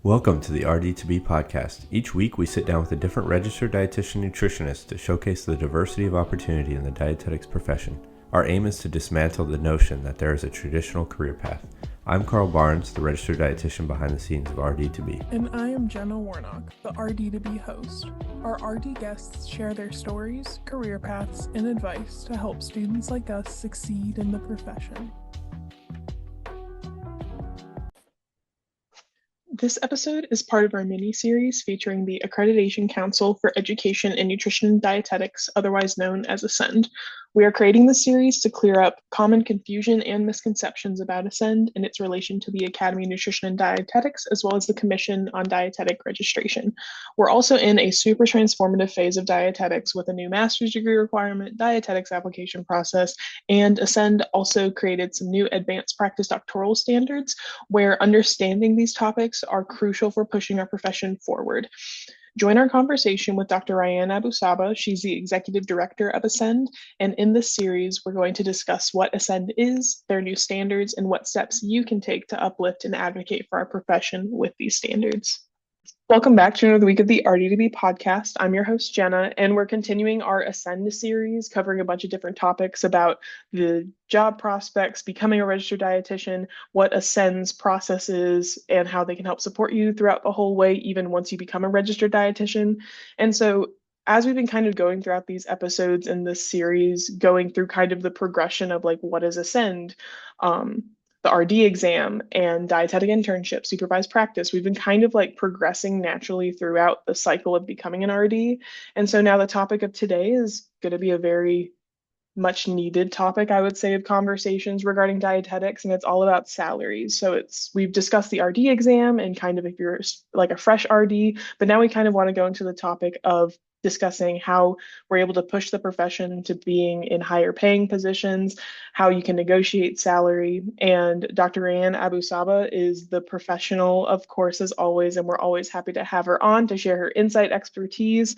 Welcome to the RD2BE podcast. Each week we sit down with a different registered dietitian nutritionist to showcase the diversity of opportunity in the dietetics profession. Our aim is to dismantle the notion that there is a traditional career path. I'm Carl Barnes, the registered dietitian behind the scenes of RD2BE. And I am Jenna Warnock, the RD2BE host. Our RD guests share their stories, career paths, and advice to help students like us succeed in the profession. This episode is part of our mini-series featuring the Accreditation Council for Education in Nutrition and Dietetics, otherwise known as ACEND. We are creating this series to clear up common confusion and misconceptions about ACEND and its relation to the Academy of Nutrition and Dietetics, as well as the Commission on Dietetic Registration. We're also in a super transformative phase of dietetics with a new master's degree requirement, dietetics application process, and ACEND also created some new advanced practice doctoral standards where understanding these topics are crucial for pushing our profession forward. Join our conversation with Dr. Rayane AbuSabha. She's the executive director of ACEND, and in this series, we're going to discuss what ACEND is, their new standards, and what steps you can take to uplift and advocate for our profession with these standards. Welcome back to another week of the RD2BE podcast. I'm your host, Jenna, and we're continuing our ACEND series covering a bunch of different topics about the job prospects, becoming a registered dietitian, what ACEND's process is, and how they can help support you throughout the whole way, even once you become a registered dietitian. And so as we've been kind of going throughout these episodes in this series, going through kind of the progression of like, what is ACEND, the RD exam and dietetic internship, supervised practice, we've been kind of like progressing naturally throughout the cycle of becoming an RD. And so now the topic of today is going to be a very much needed topic, I would say, of conversations regarding dietetics, and it's all about salaries. So we've discussed the RD exam and kind of if you're like a fresh RD, but now we kind of want to go into the topic of discussing how we're able to push the profession to being in higher paying positions, how you can negotiate salary. And Dr. Rayane AbuSabha is the professional, of course, as always, and we're always happy to have her on to share her insight expertise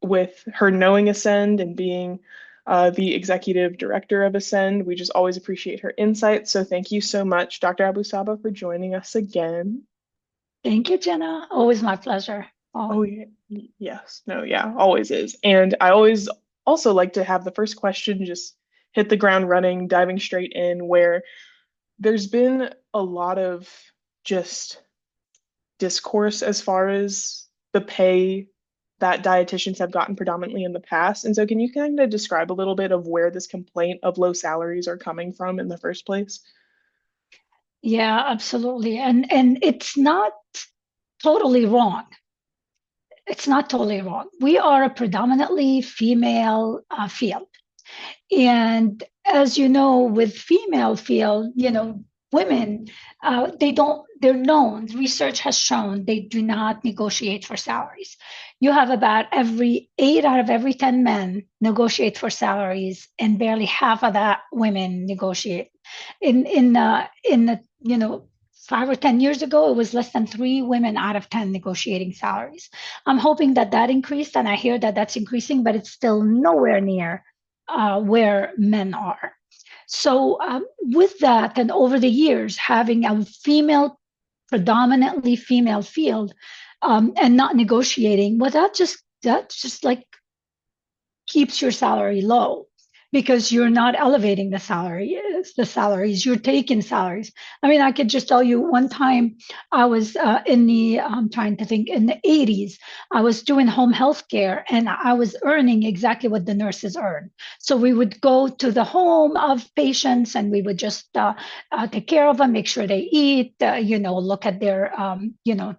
with her knowing ACEND and being the executive director of ACEND. We just always appreciate her insights. So thank you so much, Dr. AbuSabha, for joining us again. Thank you, Jenna. Always my pleasure. Oh, yeah. Yes. No, yeah, always is. And I always also like to have the first question just hit the ground running, diving straight in, where there's been a lot of just discourse as far as the pay that dietitians have gotten predominantly in the past. And so can you kind of describe a little bit of where this complaint of low salaries are coming from in the first place? Yeah, absolutely. And it's not totally wrong. It's not totally wrong. We are a predominantly female field. And as you know, with female field, women, they're known, research has shown they do not negotiate for salaries. You have about 8 out of every 10 men negotiate for salaries, and barely half of that women negotiate. In 5 or 10 years ago, it was less than 3 women out of 10 negotiating salaries. I'm hoping that increased, and I hear that that's increasing, but it's still nowhere near where men are. So with that, and over the years, having a predominantly female field and not negotiating, well, that just like keeps your salary low, because you're not elevating the salaries, you're taking salaries. I mean, I could just tell you one time I was in the 80s, I was doing home health care, and I was earning exactly what the nurses earn. So we would go to the home of patients and we would just take care of them, make sure they eat, look at their,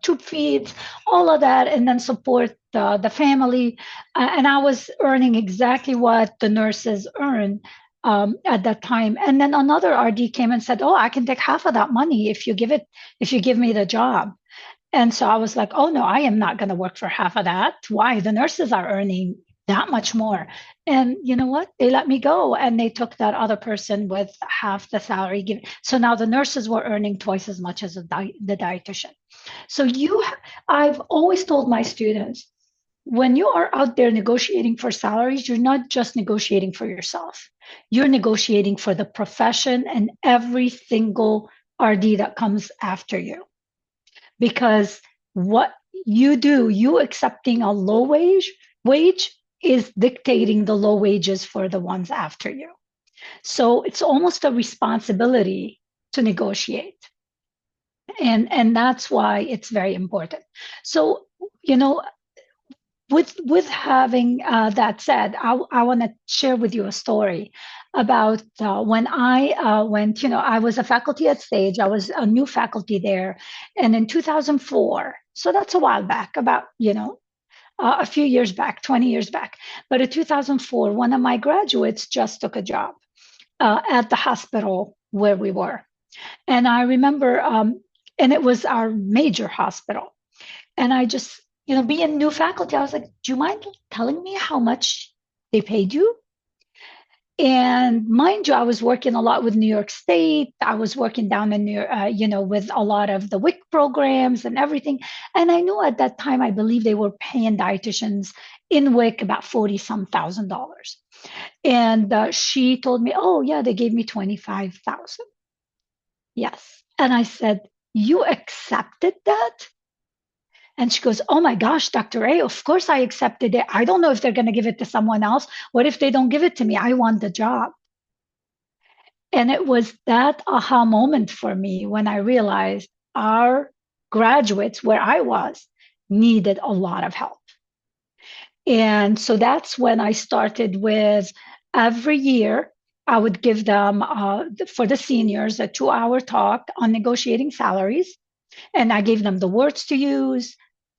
tube feeds, all of that, and then support the family. And I was earning exactly what the nurses earn at that time. And then another RD came and said, "Oh, I can take half of that money if you give me the job." And so I was like, "Oh no, I am not going to work for half of that. Why? The nurses are earning that much more." And you know what? They let me go, and they took that other person with half the salary given. So now the nurses were earning twice as much as the dietitian. So I've always told my students, when you are out there negotiating for salaries, you're not just negotiating for yourself. You're negotiating for the profession and every single RD that comes after you. Because what you do, you accepting a low wage is dictating the low wages for the ones after you. So it's almost a responsibility to negotiate. And that's why it's very important. So, you know, with having that said, I want to share with you a story about when I went. I was a faculty at Sage. I was a new faculty there, and in 2004, so that's a while back, about a few years back, 20 years back. But in 2004, one of my graduates just took a job at the hospital where we were, and I remember, and it was our major hospital. And I just, being new faculty, I was like, do you mind telling me how much they paid you? And mind you, I was working a lot with New York State. I was working down in New York, with a lot of the WIC programs and everything. And I knew at that time, I believe they were paying dietitians in WIC about 40 some $1,000s. And she told me, oh yeah, they gave me 25,000. Yes. And I said, you accepted that? And she goes, oh my gosh, Dr. A, of course I accepted it. I don't know if they're going to give it to someone else. What if they don't give it to me? I want the job. And it was that aha moment for me when I realized our graduates, where I was, needed a lot of help. And so that's when I started with every year, I would give them, for the seniors, a 2-hour talk on negotiating salaries. And I gave them the words to use,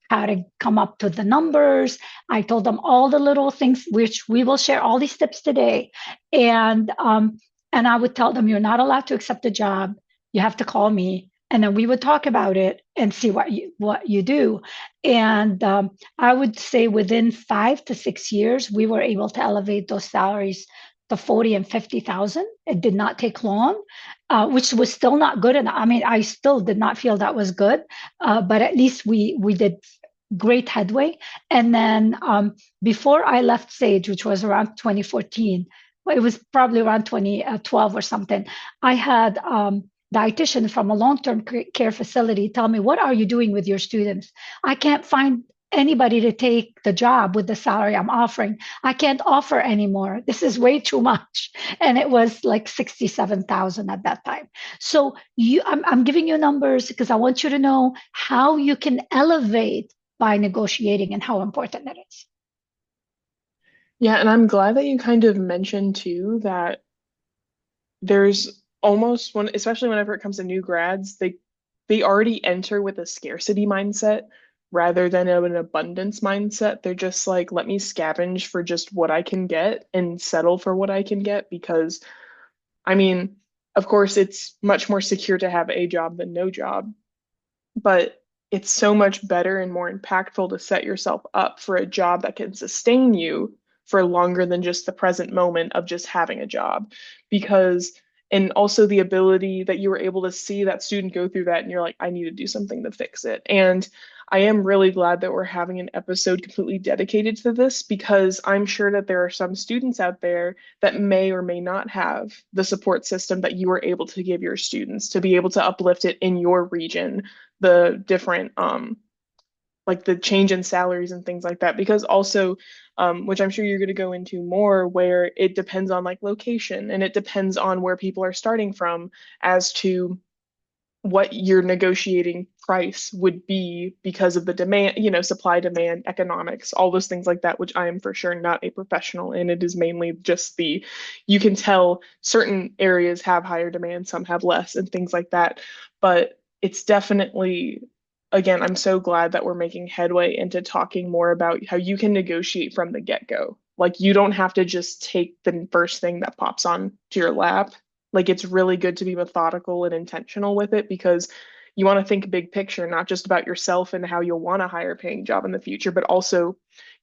how to come up to the numbers. I told them all the little things, which we will share all these tips today. And I would tell them, you're not allowed to accept a job. You have to call me. And then we would talk about it and see what you do. And I would say within 5 to 6 years, we were able to elevate those salaries to 40 and 50,000. It did not take long, which was still not good enough. I mean, I still did not feel that was good, but at least we did great headway. And then before I left Sage, which was around 2014, well, it was probably around 2012 or something, I had dietitian from a long-term care facility tell me, what are you doing with your students? I can't find anybody to take the job with the salary I'm offering. I can't offer anymore. This is way too much. And it was like 67,000 at that time. So I'm giving you numbers because I want you to know how you can elevate by negotiating and how important it is. Yeah, and I'm glad that you kind of mentioned too that there's almost one, especially whenever it comes to new grads, they already enter with a scarcity mindset rather than an abundance mindset. They're just like, let me scavenge for just what I can get and settle for what I can get because, I mean, of course, it's much more secure to have a job than no job, but it's so much better and more impactful to set yourself up for a job that can sustain you for longer than just the present moment of just having a job. Because, and also the ability that you were able to see that student go through that and you're like, I need to do something to fix it. And I am really glad that we're having an episode completely dedicated to this because I'm sure that there are some students out there that may or may not have the support system that you were able to give your students to be able to uplift it in your region, the different like the change in salaries and things like that, because also which I'm sure you're going to go into more, where it depends on like location and it depends on where people are starting from as to what your negotiating price would be because of the demand, supply, demand, economics, all those things like that, which I am for sure not a professional in. It is mainly just you can tell certain areas have higher demand, some have less, and things like that. But it's definitely, again, I'm so glad that we're making headway into talking more about how you can negotiate from the get-go. Like you don't have to just take the first thing that pops on to your lap. Like it's really good to be methodical and intentional with it because you want to think big picture, not just about yourself and how you'll want a higher paying job in the future, but also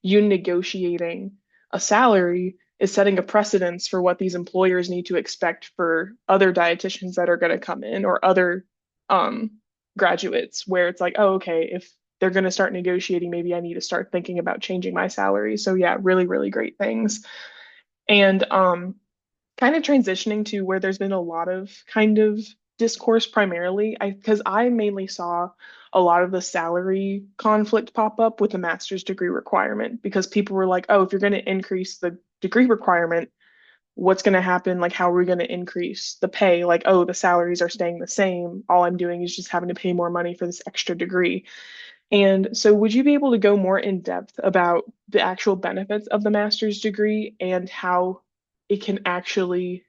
you negotiating a salary is setting a precedence for what these employers need to expect for other dietitians that are going to come in or other graduates, where it's like, oh, okay, if they're going to start negotiating, maybe I need to start thinking about changing my salary. So yeah, really, really great things. And kind of transitioning to where there's been a lot of kind of discourse primarily, because I mainly saw a lot of the salary conflict pop up with the master's degree requirement because people were like, oh, if you're going to increase the degree requirement, what's going to happen? Like, how are we going to increase the pay? Like, oh, the salaries are staying the same. All I'm doing is just having to pay more money for this extra degree. And so, would you be able to go more in depth about the actual benefits of the master's degree and how it can actually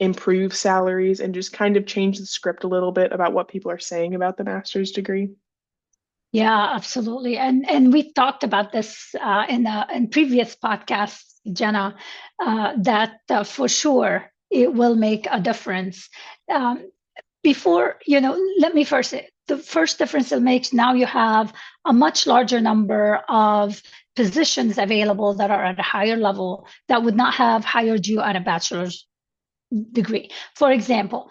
improve salaries and just kind of change the script a little bit about what people are saying about the master's degree? Yeah, absolutely. And we talked about this in previous podcasts, Jenna, that for sure it will make a difference. Um, let me first say, the first difference it makes, now you have a much larger number of positions available that are at a higher level that would not have hired you at a bachelor's degree. For example,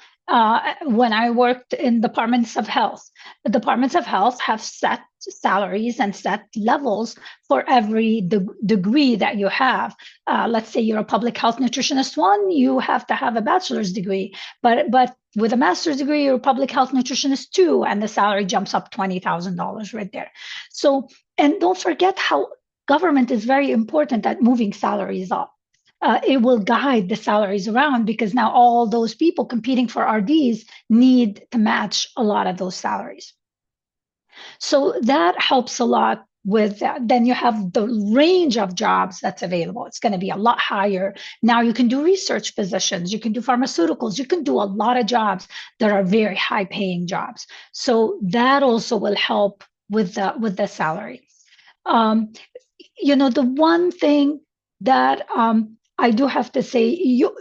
when I worked in departments of health, the departments of health have set salaries and set levels for every degree that you have. Let's say you're a public health nutritionist one, you have to have a bachelor's degree, but with a master's degree, you're a public health nutritionist two, and the salary jumps up $20,000 right there. So, and don't forget how government is very important at moving salaries up. It will guide the salaries around because now all those people competing for RDs need to match a lot of those salaries. So that helps a lot with that. Then you have the range of jobs that's available. It's going to be a lot higher. Now you can do research positions, you can do pharmaceuticals, you can do a lot of jobs that are very high paying jobs. So that also will help with the salary. The one thing that I do have to say, you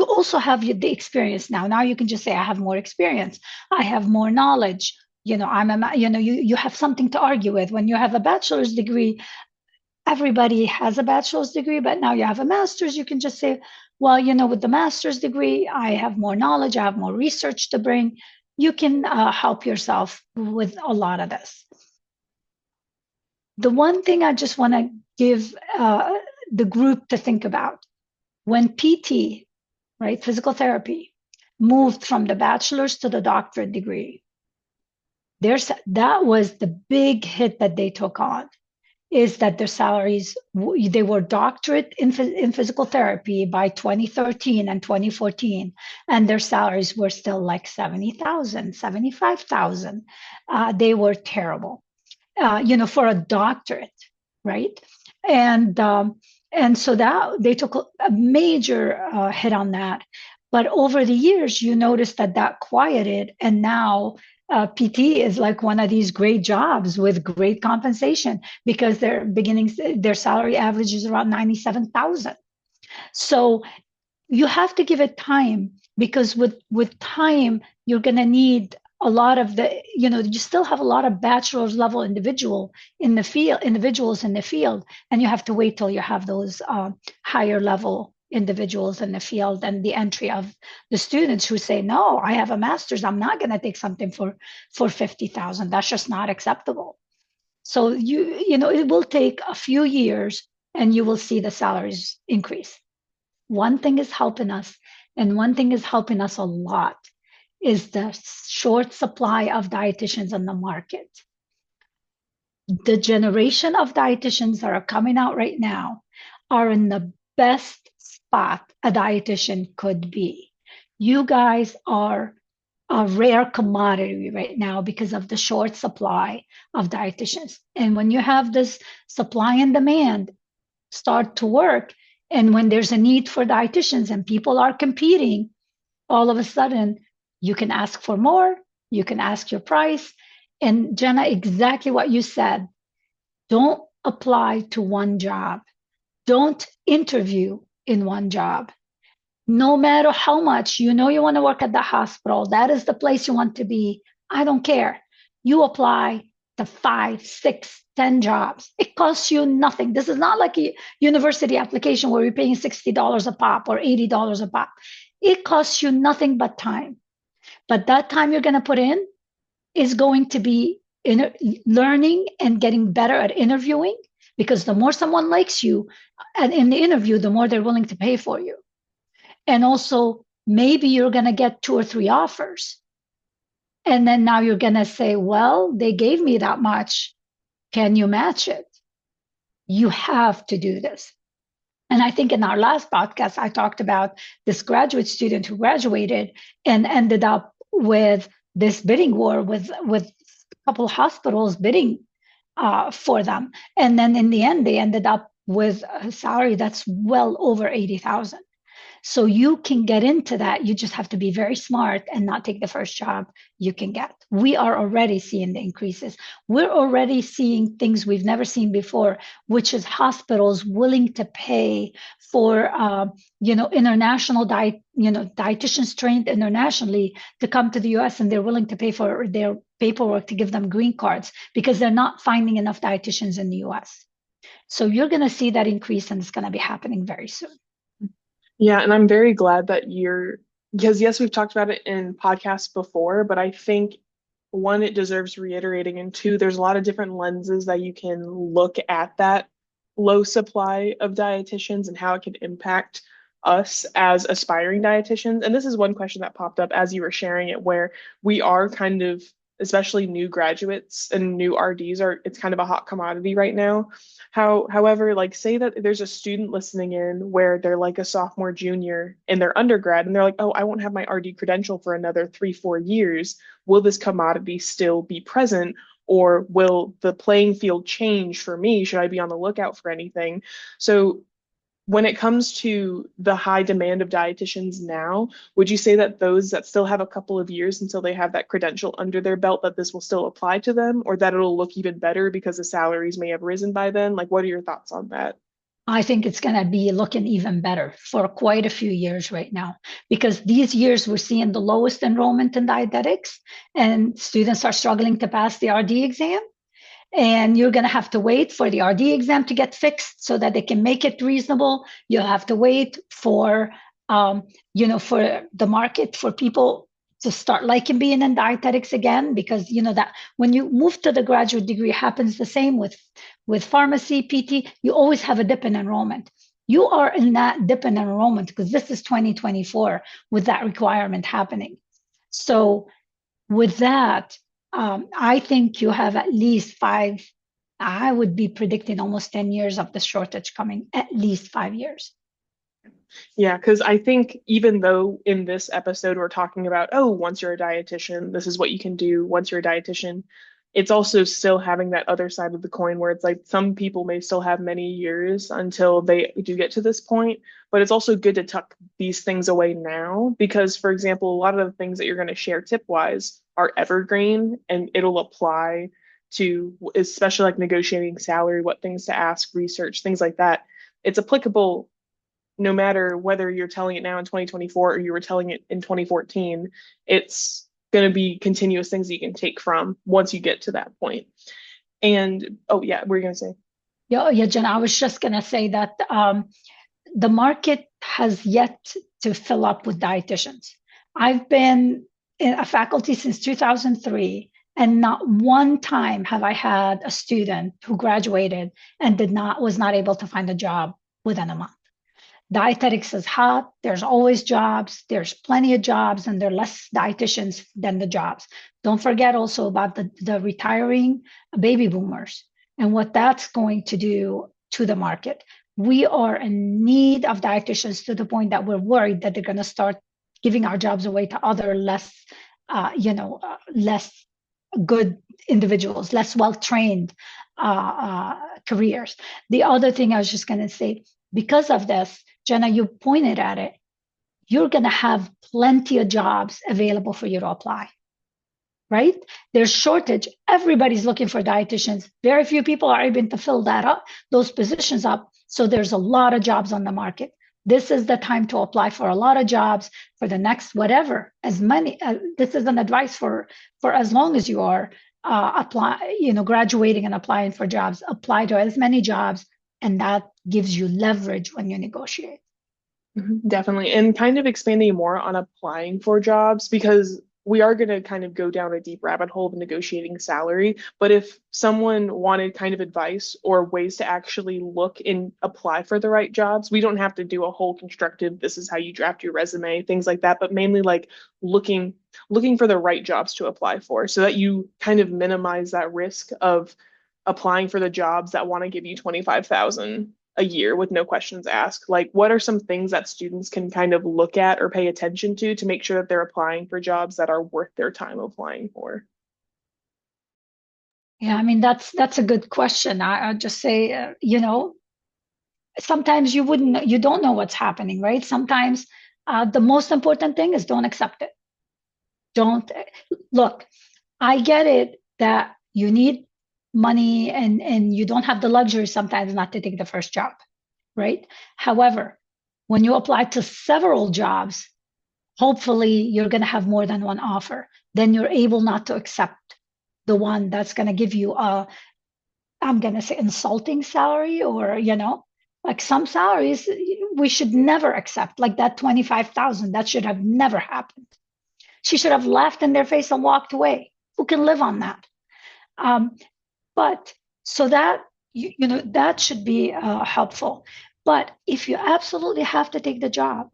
also have the experience now. Now you can just say, I have more experience. I have more knowledge. You have something to argue with. When you have a bachelor's degree, everybody has a bachelor's degree, but now you have a master's, you can just say, well, with the master's degree, I have more knowledge, I have more research to bring. You can help yourself with a lot of this. The one thing I just want to give the group to think about, when PT, right, physical therapy, moved from the bachelor's to the doctorate degree, that was the big hit that they took on, is that their salaries, they were doctorate in physical therapy by 2013 and 2014, and their salaries were still like 70,000, 75,000. They were terrible, for a doctorate, right? And so that they took a major hit on that. But over the years, you notice that quieted, and now PT is like one of these great jobs with great compensation because their salary average is around 97,000. So you have to give it time, because with time, you're going to need a lot of you still have a lot of bachelor's level individuals in the field, and you have to wait till you have those higher level individuals in the field, and the entry of the students who say, no, I have a master's, I'm not going to take something for 50,000. That's just not acceptable. So it will take a few years and you will see the salaries increase. One thing is helping us, and one thing is helping us a lot, is the short supply of dietitians on the market. The generation of dietitians that are coming out right now are in the best spot a dietitian could be. You guys are a rare commodity right now because of the short supply of dietitians. And when you have this supply and demand start to work, and when there's a need for dietitians and people are competing, all of a sudden, you can ask for more, you can ask your price. And Jenna, exactly what you said. Don't apply to one job. Don't interview in one job. No matter how much you want to work at the hospital, that is the place you want to be. I don't care. You apply to 5, 6, 10 jobs. It costs you nothing. This is not like a university application where you're paying $60 a pop or $80 a pop. It costs you nothing but time. But that time you're going to put in is going to be learning and getting better at interviewing, because the more someone likes you in the interview, the more they're willing to pay for you. And also maybe you're going to get 2 or 3 offers. And then now you're going to say, well, they gave me that much. Can you match it? You have to do this. And I think in our last podcast, I talked about this graduate student who graduated and ended up with this bidding war with a couple of hospitals bidding for them. And then in the end, they ended up with a salary that's well over 80,000. So you can get into that. You just have to be very smart and not take the first job you can get. We are already seeing the increases. We're already seeing things we've never seen before, which is hospitals willing to pay for, international dietitians trained internationally to come to the US, and they're willing to pay for their paperwork to give them green cards because they're not finding enough dietitians in the US. So you're going to see that increase, and it's going to be happening very soon. Yeah, and I'm very glad that because yes, we've talked about it in podcasts before, but I think one, it deserves reiterating, and two, there's a lot of different lenses that you can look at that low supply of dietitians and how it can impact us as aspiring dietitians. And this is one question that popped up as you were sharing it, where we are kind of, especially new graduates and new RDs it's kind of a hot commodity right now. However, like say that there's a student listening in where they're like a sophomore, junior in their undergrad, and they're like, oh, I won't have my RD credential for another 3-4 years. Will this commodity still be present? Or will the playing field change for me? Should I be on the lookout for anything? So when it comes to the high demand of dietitians now, would you say that those that still have a couple of years until they have that credential under their belt, that this will still apply to them, or that it'll look even better because the salaries may have risen by then? Like, what are your thoughts on that? I think it's going to be looking even better for quite a few years right now, because these years we're seeing the lowest enrollment in dietetics, and students are struggling to pass the RD exam. And you're going to have to wait for the RD exam to get fixed so that they can make it reasonable. You'll have to wait for, for the market, for people to start liking being in dietetics again, because that when you move to the graduate degree, it happens the same with pharmacy, PT. You always have a dip in enrollment. You are in that dip in enrollment because this is 2024 with that requirement happening. So with that, I think you have at least 5, I would be predicting almost 10 years of the shortage coming, at least 5 years. Yeah, because I think even though in this episode we're talking about, oh, once you're a dietitian, this is what you can do once you're a dietitian, it's also still having that other side of the coin where it's like some people may still have many years until they do get to this point, but it's also good to tuck these things away now because, for example, a lot of the things that you're going to share tip-wise are evergreen and it'll apply to, especially like negotiating salary, what things to ask, research, things like that. It's applicable no matter whether you're telling it now in 2024 or you were telling it in 2014. It's going to be continuous things that you can take from once you get to that point. And oh yeah, what were you going to say? Yeah, Jen, I was just going to say that the market has yet to fill up with dietitians. I've been in a faculty since 2003, and not one time have I had a student who graduated and was not able to find a job within a month. Dietetics is hot. There's always jobs. There's plenty of jobs, and there are less dietitians than the jobs. Don't forget also about the retiring baby boomers and what that's going to do to the market. We are in need of dietitians to the point that we're worried that they're going to start giving our jobs away to other less good individuals, less well-trained careers. The other thing I was just going to say, because of this, Jenna, you pointed at it, you're going to have plenty of jobs available for you to apply, right? There's shortage. Everybody's looking for dietitians. Very few people are able to fill those positions up. So there's a lot of jobs on the market. This is the time to apply for a lot of jobs for the next whatever, as many. This is an advice for as long as you are graduating and applying for jobs. Apply to as many jobs, and that gives you leverage when you negotiate. Definitely. And kind of expanding more on applying for jobs, because we are going to kind of go down a deep rabbit hole of negotiating salary. But if someone wanted kind of advice or ways to actually look and apply for the right jobs, we don't have to do a whole constructive, this is how you draft your resume, things like that, but mainly like looking for the right jobs to apply for so that you kind of minimize that risk of applying for the jobs that want to give you 25,000 a year with no questions asked. Like, what are some things that students can kind of look at or pay attention to make sure that they're applying for jobs that are worth their time applying for? Yeah, I mean, that's a good question. I'll just say, sometimes you don't know what's happening, right? Sometimes the most important thing is don't accept it. Don't look. I get it that you need money and you don't have the luxury sometimes not to take the first job, right? However, when you apply to several jobs, hopefully you're going to have more than one offer. Then you're able not to accept the one that's going to give you I'm going to say insulting salary, or, like some salaries we should never accept, like that 25,000, that should have never happened. She should have laughed in their face and walked away. Who can live on that? But so that, that should be helpful. But if you absolutely have to take the job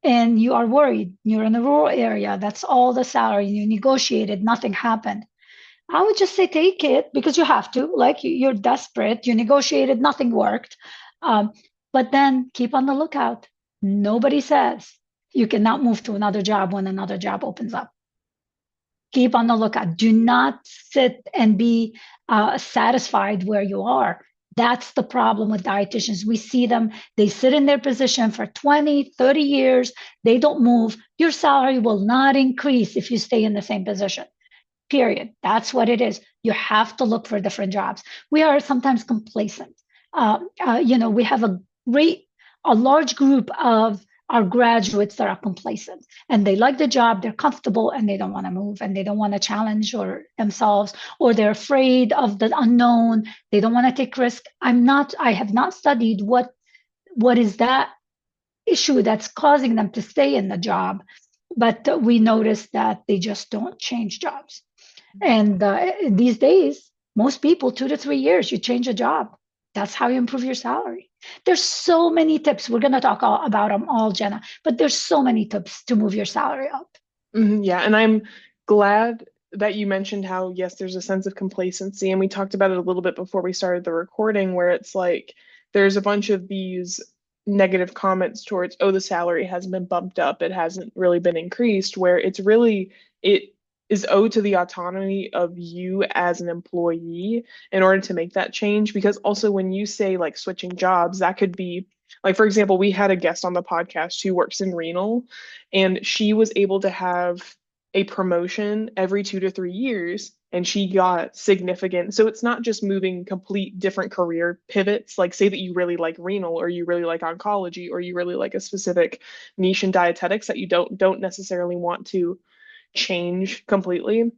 and you are worried, you're in a rural area, that's all the salary, you negotiated, nothing happened, I would just say take it because you have to, like you're desperate, you negotiated, nothing worked. But then keep on the lookout. Nobody says you cannot move to another job when another job opens up. Keep on the lookout. Do not sit and be satisfied where you are. That's the problem with dietitians. We see them, they sit in their position for 20, 30 years. They don't move. Your salary will not increase if you stay in the same position. Period. That's what it is. You have to look for different jobs. We are sometimes complacent. We have a large group of our graduates that are complacent and they like the job, they're comfortable, and they don't want to move and they don't want to challenge themselves, or they're afraid of the unknown. They don't want to take risk. I have not studied what is that issue that's causing them to stay in the job, but we notice that they just don't change jobs. And these days, most people, 2 to 3 years, you change a job. That's how you improve your salary. There's so many tips. We're going to talk about them all, Jenna, but there's so many tips to move your salary up. Yeah, and I'm glad that you mentioned how, yes, there's a sense of complacency. And we talked about it a little bit before we started the recording, where it's like there's a bunch of these negative comments towards, oh, the salary hasn't been bumped up, it hasn't really been increased, where it is owed to the autonomy of you as an employee in order to make that change. Because also when you say like switching jobs, that could be like, for example, we had a guest on the podcast who works in renal, and she was able to have a promotion every 2 to 3 years, and she got significant. So it's not just moving complete different career pivots. Like, say that you really like renal, or you really like oncology, or you really like a specific niche in dietetics that you don't necessarily want to change completely.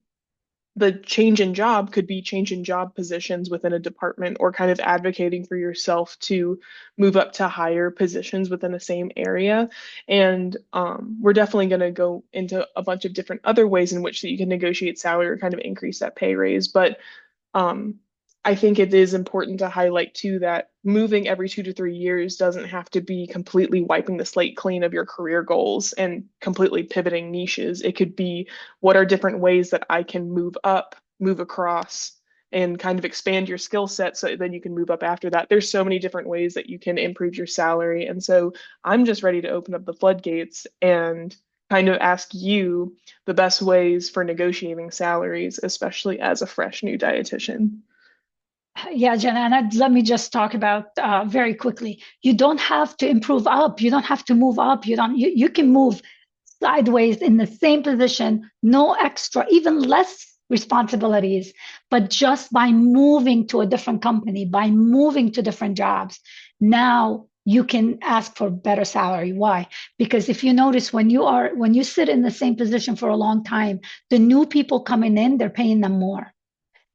The change in job could be change in job positions within a department, or kind of advocating for yourself to move up to higher positions within the same area. And we're definitely going to go into a bunch of different other ways in which that you can negotiate salary or kind of increase that pay raise. But I think it is important to highlight too that moving every 2 to 3 years doesn't have to be completely wiping the slate clean of your career goals and completely pivoting niches. It could be, what are different ways that I can move up, move across, and kind of expand your skill set so then you can move up after that. There's so many different ways that you can improve your salary. And so I'm just ready to open up the floodgates and kind of ask you the best ways for negotiating salaries, especially as a fresh new dietitian. Yeah, Jenna, and let me just talk about very quickly. You don't have to improve up. You don't have to move up. You can move sideways in the same position, no extra, even less responsibilities, but just by moving to a different company, by moving to different jobs, now you can ask for better salary. Why? Because if you notice, when you sit in the same position for a long time, the new people coming in, they're paying them more,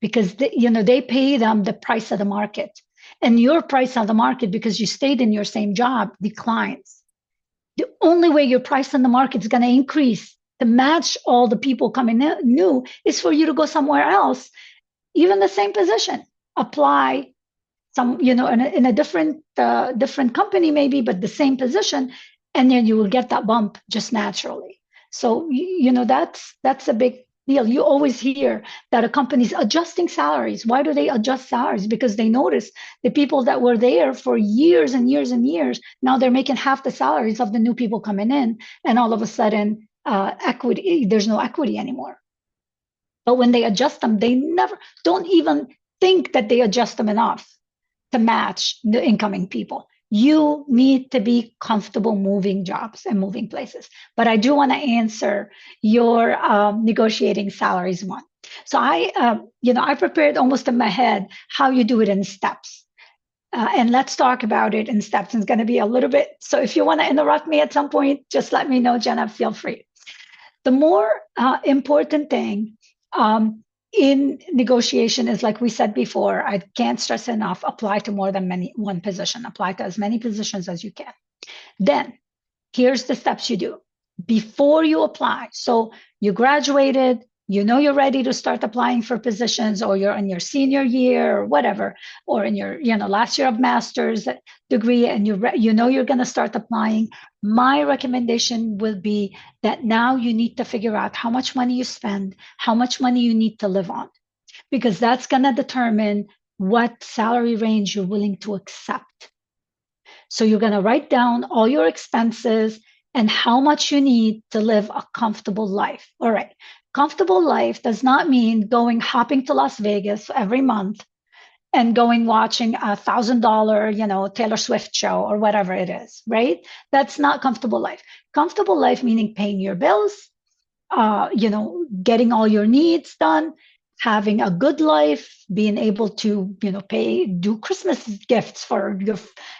because they pay them the price of the market, and your price of the market, because you stayed in your same job, declines. The only way your price in the market is going to increase to match all the people coming in new is for you to go somewhere else, even the same position, apply some, in a different company maybe, but the same position, and then you will get that bump just naturally. So that's a big deal. You always hear that a company's adjusting salaries. Why do they adjust salaries? Because they notice the people that were there for years and years and years, now they're making half the salaries of the new people coming in, and all of a sudden equity, there's no equity anymore. But when they adjust them, they never don't even think that they adjust them enough to match the incoming people. You need to be comfortable moving jobs and moving places. But I do want to answer your negotiating salaries one. So I prepared almost in my head how you do it in steps. And let's talk about it in steps. It's going to be a little bit. So if you want to interrupt me at some point, just let me know, Jenna, feel free. The more important thing in negotiation is, like we said before, I can't stress enough, apply to more than one position, apply to as many positions as you can. Then here's the steps you do before you apply. So you graduated, you're ready to start applying for positions, or you're in your senior year or whatever, or in your last year of master's degree, and you're going to start applying. My recommendation will be that now you need to figure out how much money you spend, how much money you need to live on, because that's going to determine what salary range you're willing to accept. So you're going to write down all your expenses and how much you need to live a comfortable life. All right. Comfortable life does not mean going hopping to Las Vegas every month and going watching $1,000, Taylor Swift show or whatever it is, right? That's not comfortable life. Comfortable life meaning paying your bills, getting all your needs done, having a good life, being able to, do Christmas gifts for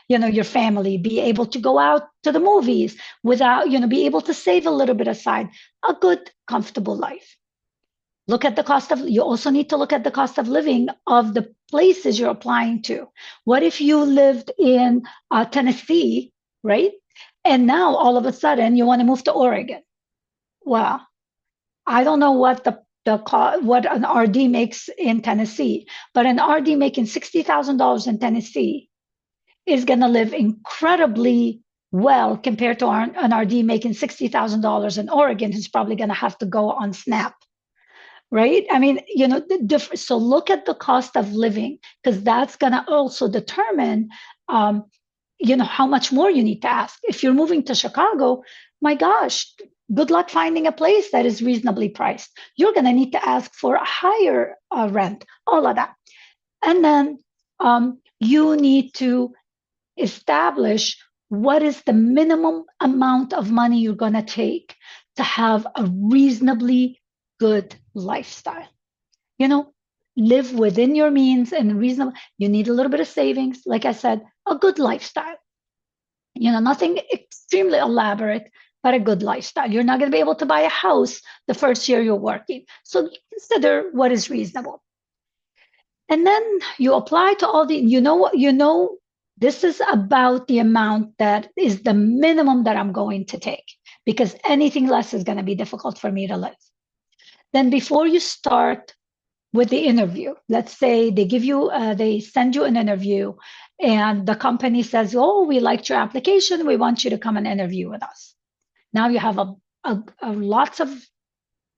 your family, be able to go out to the movies without, be able to save a little bit aside, a good, comfortable life. You also need to look at the cost of living of the places you're applying to. What if you lived in Tennessee, right? And now all of a sudden you want to move to Oregon. Well, I don't know what what an RD makes in Tennessee, but an RD making $60,000 in Tennessee is going to live incredibly well compared to an RD making $60,000 in Oregon, who's probably going to have to go on SNAP, right? I mean, the difference. So look at the cost of living, because that's going to also determine, how much more you need to ask. If you're moving to Chicago, my gosh, good luck finding a place that is reasonably priced. You're going to need to ask for a higher rent, all of that. And then you need to establish what is the minimum amount of money you're going to take to have a reasonably good lifestyle. Live within your means and reasonable. You need a little bit of savings. Like I said, a good lifestyle. Nothing extremely elaborate, but a good lifestyle. You're not going to be able to buy a house the first year you're working. So consider what is reasonable. And then you apply to all the, this is about the amount that is the minimum that I'm going to take, because anything less is going to be difficult for me to live. Then before you start with the interview, let's say they send you an interview and the company says, oh, we liked your application. We want you to come and interview with us. Now you have a lots of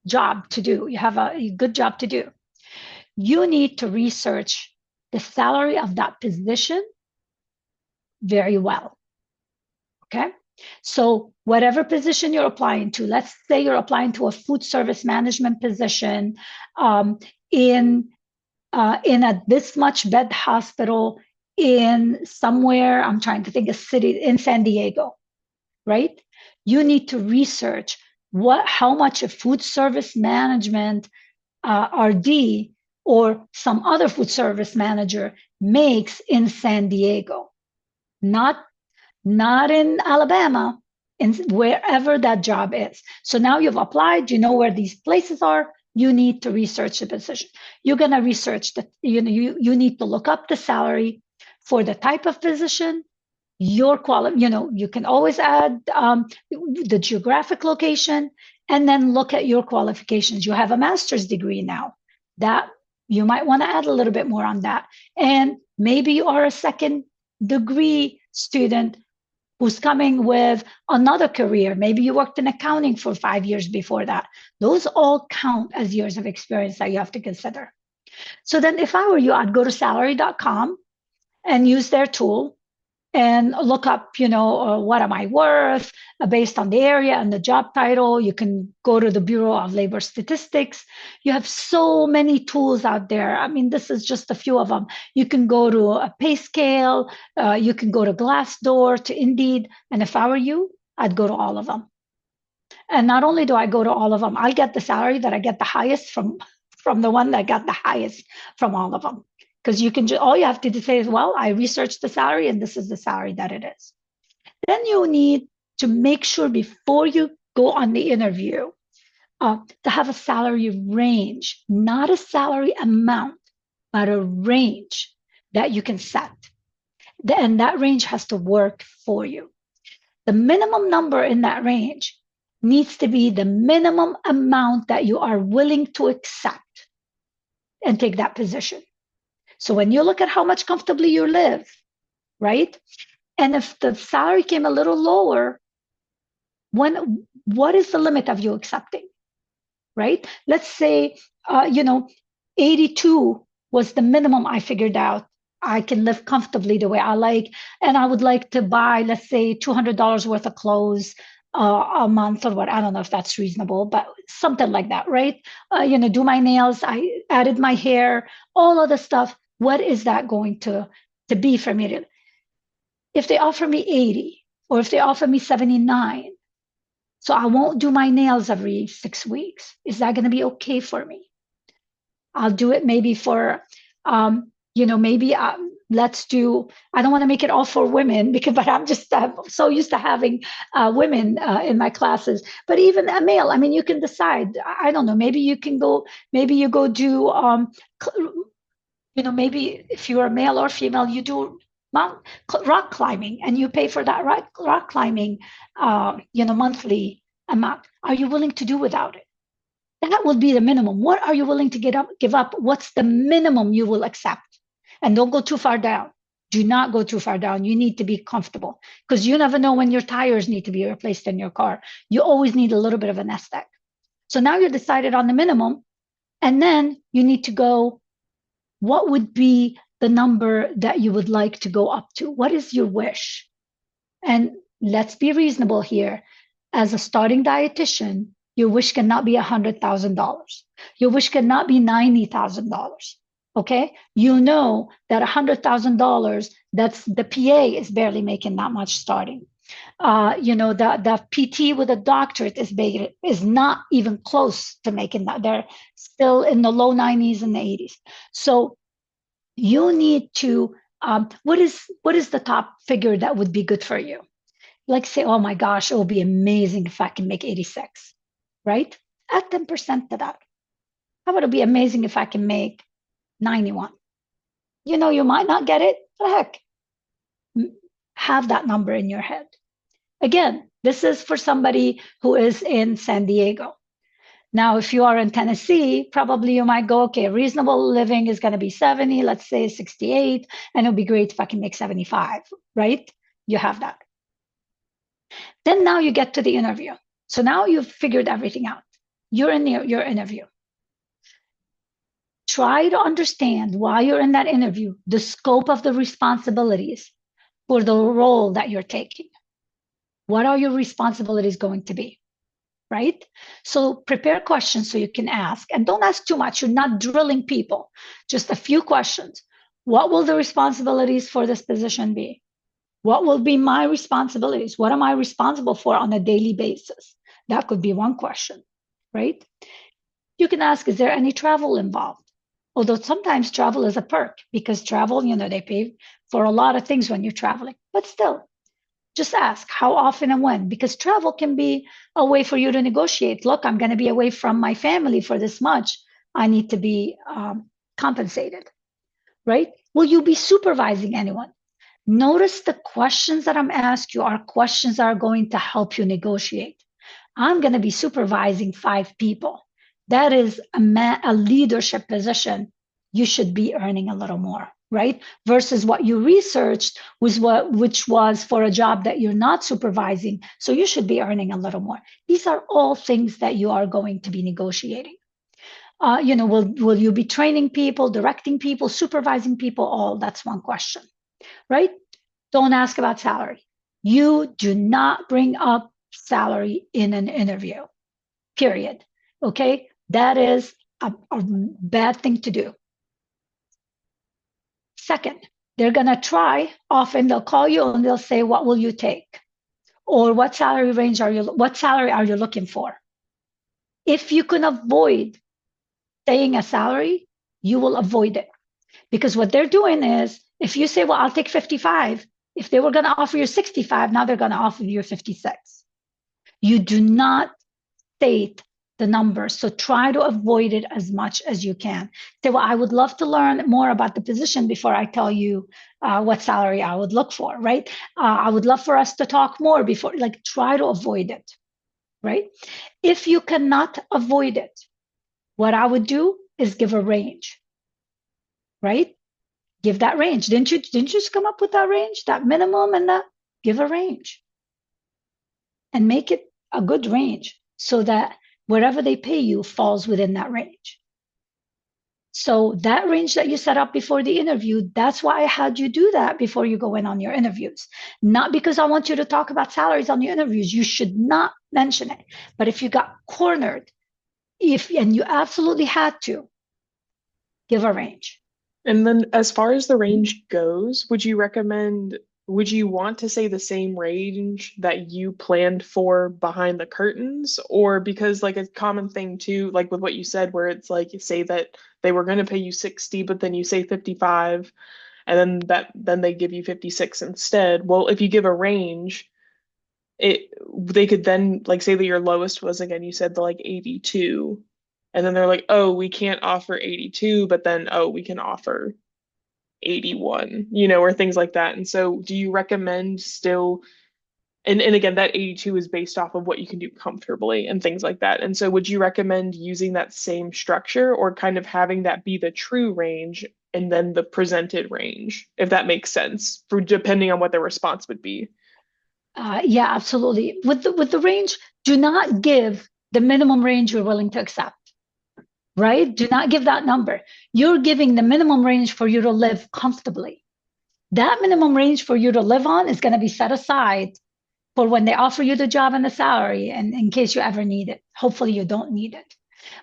job to do. You have a good job to do. You need to research the salary of that position very well. Okay. So whatever position you're applying to, let's say you're applying to a food service management position in a this much bed hospital in somewhere, I'm trying to think, a city in San Diego, right? You need to research how much a food service management RD or some other food service manager makes in San Diego, not in Alabama, in wherever that job is. So now you've applied, you know where these places are. You need to research the position. You're going to research that. You need to look up the salary for the type of position, your quality. You can always add the geographic location And then look at your qualifications. You have a master's degree now. That you might want to add a little bit more on that. And maybe you are a second degree student who's coming with another career. Maybe you worked in accounting for 5 years before that. Those all count as years of experience that you have to consider. So then if I were you, I'd go to salary.com and use their tool and look up, what am I worth based on the area and the job title. You can go to the Bureau of Labor Statistics. You have so many tools out there. I mean, this is just a few of them. You can go to a pay scale. You can go to Glassdoor, to Indeed. And if I were you, I'd go to all of them. And not only do I go to all of them, I'll get the salary that I get the highest from the one that got the highest from all of them. Because all you have to say is, well, I researched the salary and this is the salary that it is. Then you need to make sure before you go on the interview to have a salary range, not a salary amount, but a range that you can set. And that range has to work for you. The minimum number in that range needs to be the minimum amount that you are willing to accept and take that position. So when you look at how much comfortably you live, right? And if the salary came a little lower, what is the limit of you accepting, right? Let's say, 82 was the minimum I figured out. I can live comfortably the way I like, and I would like to buy, let's say, $200 worth of clothes a month or what. I don't know if that's reasonable, but something like that, right? Do my nails. I added my hair, all of the stuff. What is that going to be for me? If they offer me 80 or if they offer me 79, so I won't do my nails every 6 weeks. Is that going to be okay for me? I'll do it maybe for, let's do, I don't want to make it all for women but I'm just so used to having women in my classes, but even a male, I mean, you can decide. I don't know, maybe you go do, maybe if you're a male or female, you do rock climbing and you pay for that rock climbing, monthly amount. Are you willing to do without it? That would be the minimum. What are you willing to give up? What's the minimum you will accept? And don't go too far down. Do not go too far down. You need to be comfortable because you never know when your tires need to be replaced in your car. You always need a little bit of a nest egg. So now you're decided on the minimum, and then you need to go, what would be the number that you would like to go up to? What is your wish? And let's be reasonable here. As a starting dietitian, your wish cannot be $100,000. Your wish cannot be $90,000. Okay? You know that $100,000, that's the PA is barely making that much starting. The PT with a doctorate is not even close to making that. They're still in the low 90s and the 80s. So you need to, what is the top figure that would be good for you? Like say, oh my gosh, it will be amazing if I can make 86, right? Add 10% to that. How about it be amazing if I can make 91? You might not get it. The heck, have that number in your head. Again, this is for somebody who is in San Diego. Now, if you are in Tennessee, probably you might go, okay, reasonable living is going to be 70, let's say 68, and it'll be great if I can make 75, right? You have that. Then now you get to the interview. So now you've figured everything out. You're in your interview. Try to understand while you're in that interview, the scope of the responsibilities for the role that you're taking. What are your responsibilities going to be, right? So prepare questions so you can ask, and don't ask too much. You're not drilling people, just a few questions. What will the responsibilities for this position be? What will be my responsibilities? What am I responsible for on a daily basis? That could be one question, right? You can ask, is there any travel involved? Although sometimes travel is a perk because travel, they pay for a lot of things when you're traveling, but still, just ask how often and when, because travel can be a way for you to negotiate. Look, I'm going to be away from my family for this much. I need to be compensated, right? Will you be supervising anyone? Notice the questions that I'm asking you are questions that are going to help you negotiate. I'm going to be supervising 5 people. That is a leadership position. You should be earning a little more, right? Versus what you researched which was for a job that you're not supervising. So you should be earning a little more. These are all things that you are going to be negotiating. Will you be training people, directing people, supervising people? All that's one question, right? Don't ask about salary. You do not bring up salary in an interview, period. Okay? That is a bad thing to do. Second, they're going to try, often they'll call you and they'll say, what will you take? Or what salary are you looking for? If you can avoid saying a salary, you will avoid it. Because what they're doing is, if you say, well, I'll take 55, if they were going to offer you 65, now they're going to offer you 56. You do not state the number. So try to avoid it as much as you can. Say, well, I would love to learn more about the position before I tell you what salary I would look for, right? I would love for us to talk more before, like, try to avoid it, right? If you cannot avoid it, what I would do is give a range, right? Give that range. Didn't you just come up with that range, that minimum, and that? Give a range and make it a good range so that wherever they pay you falls within that range. So that range that you set up before the interview, that's why I had you do that before you go in on your interviews. Not because I want you to talk about salaries on your interviews. You should not mention it. But if you got cornered, and you absolutely had to, give a range. And then as far as the range goes, would you want to say the same range that you planned for behind the curtains? Or because like a common thing too, like with what you said, where it's like you say that they were going to pay you 60, but then you say 55, and then they give you 56 instead. Well, if you give a range, they could then like say that your lowest was, again, you said the like 82. And then they're like, oh, we can't offer 82, but then, oh, we can offer 81, or things like that. And so do you recommend still, and again, that 82 is based off of what you can do comfortably and things like that. And so would you recommend using that same structure, or kind of having that be the true range and then the presented range, if that makes sense, for depending on what the response would be? Yeah, absolutely. With the range, do not give the minimum range you're willing to accept. Right? Do not give that number. You're giving the minimum range for you to live comfortably. That minimum range for you to live on is going to be set aside for when they offer you the job and the salary, and in case you ever need it. Hopefully you don't need it.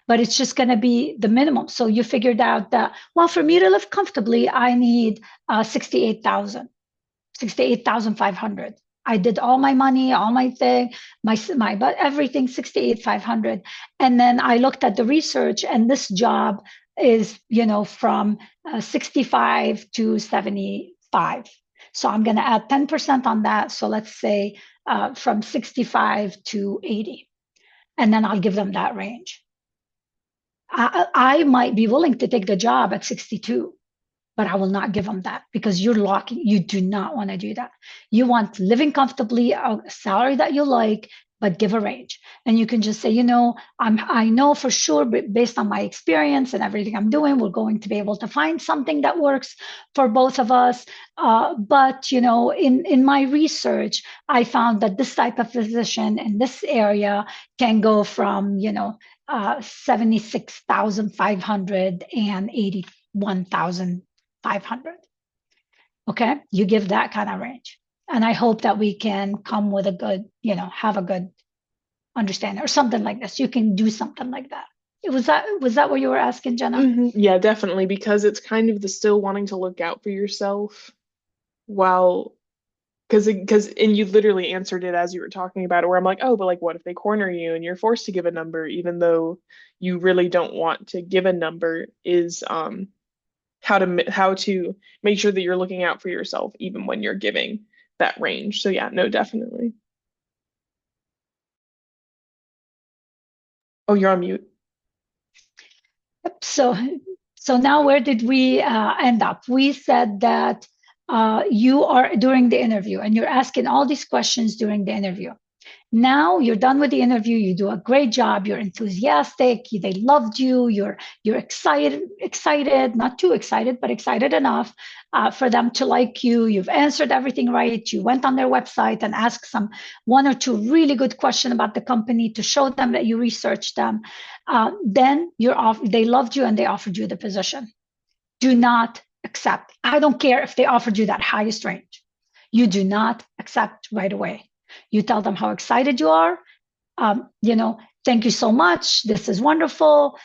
But it's just going to be the minimum. So you figured out that, well, for me to live comfortably, I need 68,500. I did all my money, all my thing, but everything 68,500. And then I looked at the research, and this job is, from 65 to 75. So I'm going to add 10% on that. So let's say from 65 to 80. And then I'll give them that range. I might be willing to take the job at 62. But I will not give them that, because you do not want to do that. You want living comfortably, a salary that you like, but give a range. And you can just say, I know for sure, based on my experience and everything I'm doing, we're going to be able to find something that works for both of us. But, in my research, I found that this type of physician in this area can go from, 76,500 and 81,500. Okay, you give that kind of range. And I hope that we can come with a good, have a good understanding or something like this. You can do something like that. Was that what you were asking, Jenna? Mm-hmm. Yeah, definitely, because it's kind of the still wanting to look out for yourself while, because and you literally answered it as you were talking about it, where I'm like, oh, but like, what if they corner you and you're forced to give a number, even though you really don't want to give a number, is how to make sure that you're looking out for yourself even when you're giving that range. So yeah, no, definitely. Oh, you're on mute. So now where did we end up? We said that you are during the interview and you're asking all these questions during the interview. Now you're done with the interview. You do a great job. You're enthusiastic. They loved you. You're excited, not too excited, but excited enough for them to like you. You've answered everything right. You went on their website and asked some one or two really good questions about the company to show them that you researched them. Then you're off. They loved you and they offered you the position. Do not accept. I don't care if they offered you that highest range. You do not accept right away. You tell them how excited you are. Thank you so much. This is wonderful.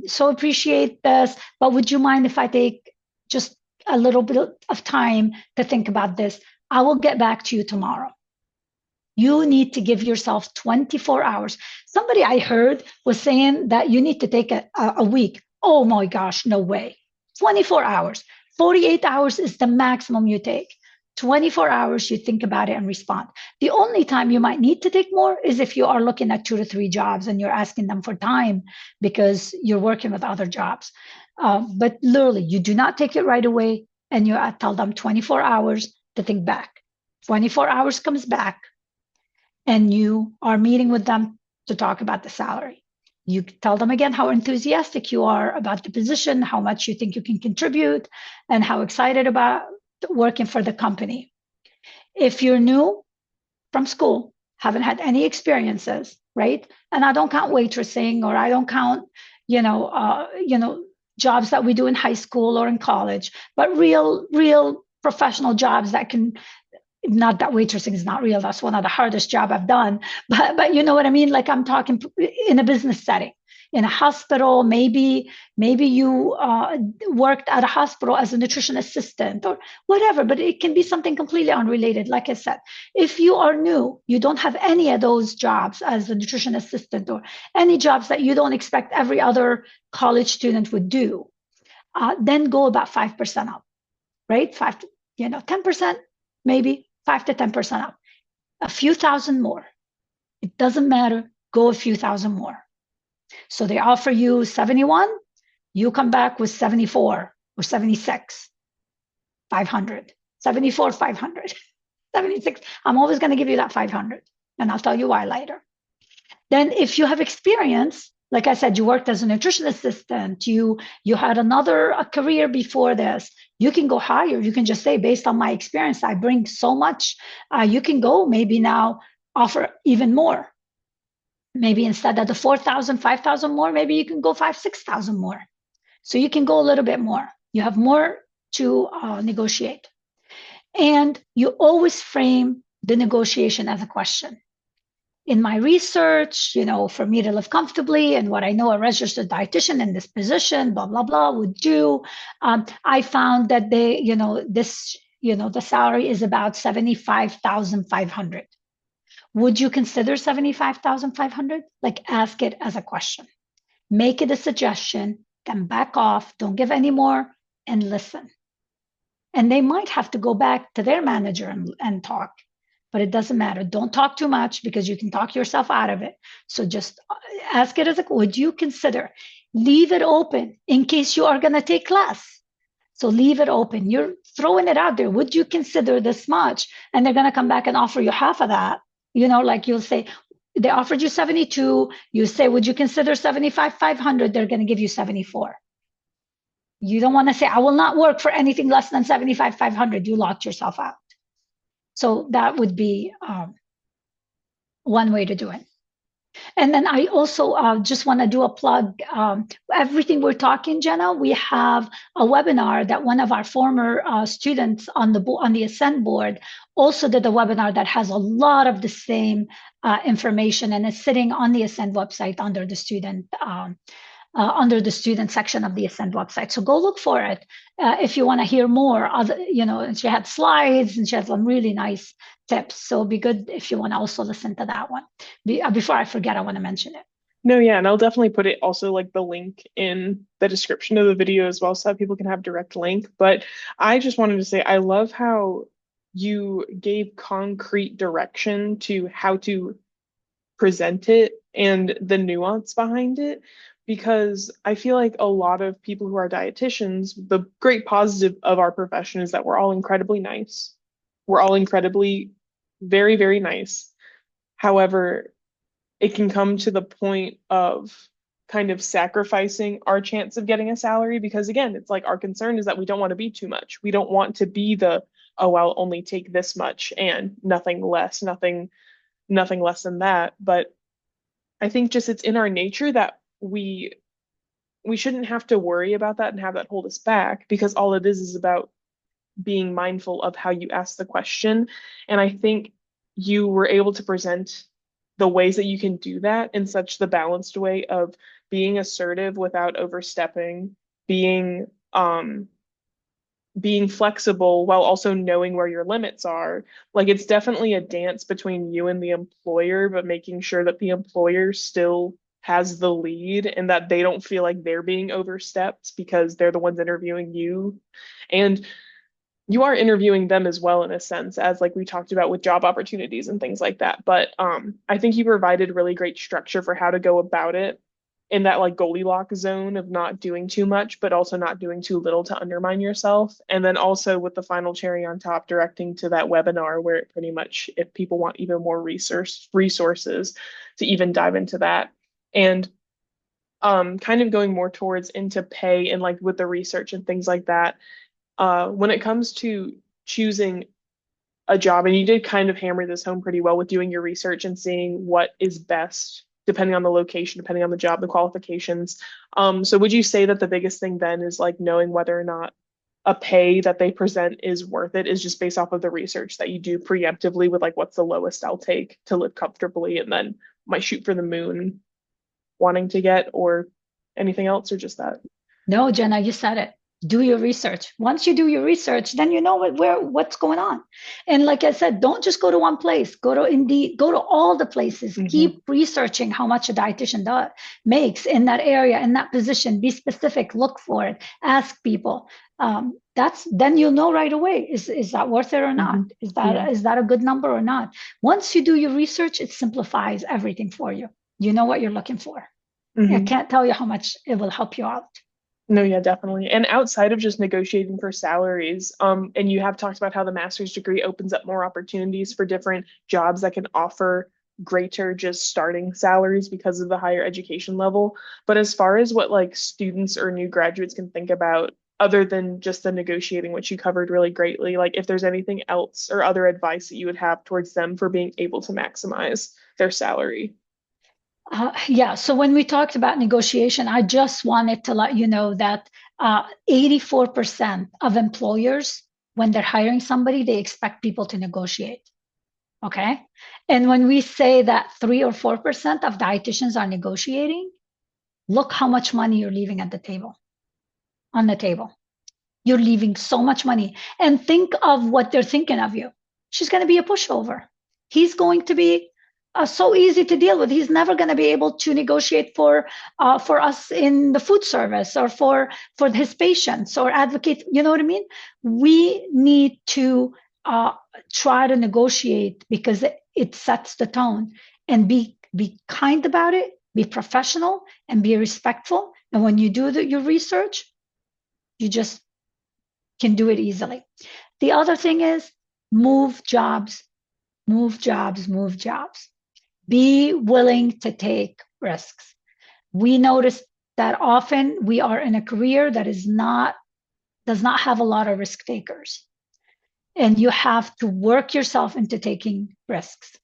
So appreciate this. But would you mind if I take just a little bit of time to think about this? I will get back to you tomorrow. You need to give yourself 24 hours. Somebody I heard was saying that you need to take a week. Oh my gosh, no way. 24 hours. 48 hours is the maximum you take. 24 hours, you think about it and respond. The only time you might need to take more is if you are looking at 2 to 3 jobs and you're asking them for time because you're working with other jobs. But literally, you do not take it right away and you tell them 24 hours to think back. 24 hours comes back and you are meeting with them to talk about the salary. You tell them again how enthusiastic you are about the position, how much you think you can contribute, and how excited about working for the company. If you're new from school, haven't had any experiences, right? And I don't count waitressing or I don't count, jobs that we do in high school or in college, but real professional jobs that can. Not that waitressing is not real. That's one of the hardest job I've done. But you know what I mean? Like I'm talking in a business setting, in a hospital, maybe you worked at a hospital as a nutrition assistant or whatever, but it can be something completely unrelated. Like I said, if you are new, you don't have any of those jobs as a nutrition assistant or any jobs that you don't expect every other college student would do, then go about 5% up, right? 10%, maybe 5 to 10% up, a few thousand more. It doesn't matter. Go a few thousand more. So they offer you 71, you come back with 74 or 76, 500, 74, 500, 76. I'm always going to give you that 500, and I'll tell you why later. Then if you have experience, like I said, you worked as a nutrition assistant, you had a career before this, you can go higher. You can just say, based on my experience, I bring so much. You can go maybe now offer even more. Maybe instead of the 4,000, 5,000 more, maybe you can go 5,000, 6,000 more. So you can go a little bit more. You have more to negotiate. And you always frame the negotiation as a question. In my research, for me to live comfortably and what I know a registered dietitian in this position, blah, blah, blah, would do, I found that the salary is about 75,500. Would you consider 75,500? Like ask it as a question. Make it a suggestion, then back off, don't give any more, and listen. And they might have to go back to their manager and talk. But it doesn't matter. Don't talk too much because you can talk yourself out of it. So just ask it as would you consider? Leave it open in case you are going to take less. So leave it open. You're throwing it out there. Would you consider this much? And they're going to come back and offer you half of that. Like you'll say, they offered you 72. You say, would you consider 75,500? They're going to give you 74. You don't want to say, I will not work for anything less than 75,500. You locked yourself out. So that would be one way to do it. And then I also just want to do a plug. Everything we're talking, Jenna, we have a webinar that one of our former students on the ACEND board also did a webinar that has a lot of the same information and is sitting on the ACEND website under the student section of the ACEND website. So go look for it if you want to hear more. And she had slides and she had some really nice tips. So it'd be good if you want to also listen to that one. Before I forget, I want to mention it. No, yeah, and I'll definitely put it also like the link in the description of the video as well so that people can have direct link. But I just wanted to say, I love how you gave concrete direction to how to present it and the nuance behind it. Because I feel like a lot of people who are dietitians, the great positive of our profession is that we're all incredibly nice. We're all incredibly very, very nice. However, it can come to the point of kind of sacrificing our chance of getting a salary because again, it's like our concern is that we don't want to be too much. We don't want to be the, oh, I'll only take this much and nothing less, nothing less than that. But I think just it's in our nature that we shouldn't have to worry about that and have that hold us back because all it is about being mindful of how you ask the question. And I think you were able to present the ways that you can do that in such the balanced way of being assertive without overstepping, being being flexible while also knowing where your limits are. Like it's definitely a dance between you and the employer, but making sure that the employer still has the lead and that they don't feel like they're being overstepped because they're the ones interviewing you. And you are interviewing them as well in a sense, as like we talked about with job opportunities and things like that. But I think you provided really great structure for how to go about it in that like Goldilocks zone of not doing too much, but also not doing too little to undermine yourself. And then also with the final cherry on top, directing to that webinar where it pretty much, if people want even more resources to even dive into that. And kind of going more towards into pay and like with the research and things like that. When it comes to choosing a job, and you did kind of hammer this home pretty well with doing your research and seeing what is best depending on the location, depending on the job, the qualifications. So would you say that the biggest thing then is like knowing whether or not a pay that they present is worth it is just based off of the research that you do preemptively with like what's the lowest I'll take to live comfortably and then might shoot for the moon wanting to get or anything else or just that? No, Jenna, you said it. Do your research. Once you do your research, then you know what's going on. And like I said, don't just go to one place. Go to Indeed. Go to all the places. Mm-hmm. Keep researching how much a dietitian makes in that area, in that position. Be specific. Look for it. Ask people. Then you'll know right away. Is that worth it or not? Mm-hmm. Is that a good number or not? Once you do your research, it simplifies everything for you. You know what you're looking for. Mm-hmm. I can't tell you how much it will help you out. No, yeah, definitely. And outside of just negotiating for salaries, and you have talked about how the master's degree opens up more opportunities for different jobs that can offer greater just starting salaries because of the higher education level. But as far as what like students or new graduates can think about, other than just the negotiating, which you covered really greatly, like if there's anything else or other advice that you would have towards them for being able to maximize their salary. Yeah, so when we talked about negotiation, I just wanted to let you know that 84% of employers, when they're hiring somebody, they expect people to negotiate. Okay. And when we say that 3 or 4% of dietitians are negotiating, look how much money you're leaving at the table, on the table. You're leaving so much money. And think of what they're thinking of you. She's going to be a pushover. He's going to be so easy to deal with. He's never going to be able to negotiate for us in the food service or for his patients or advocate. You know what I mean? We need to try to negotiate because it sets the tone, and be kind about it, be professional, and be respectful. And when you do your research, you just can do it easily. The other thing is move jobs, move jobs, move jobs. Be willing to take risks. We notice that often we are in a career that does not have a lot of risk takers. And you have to work yourself into taking risks.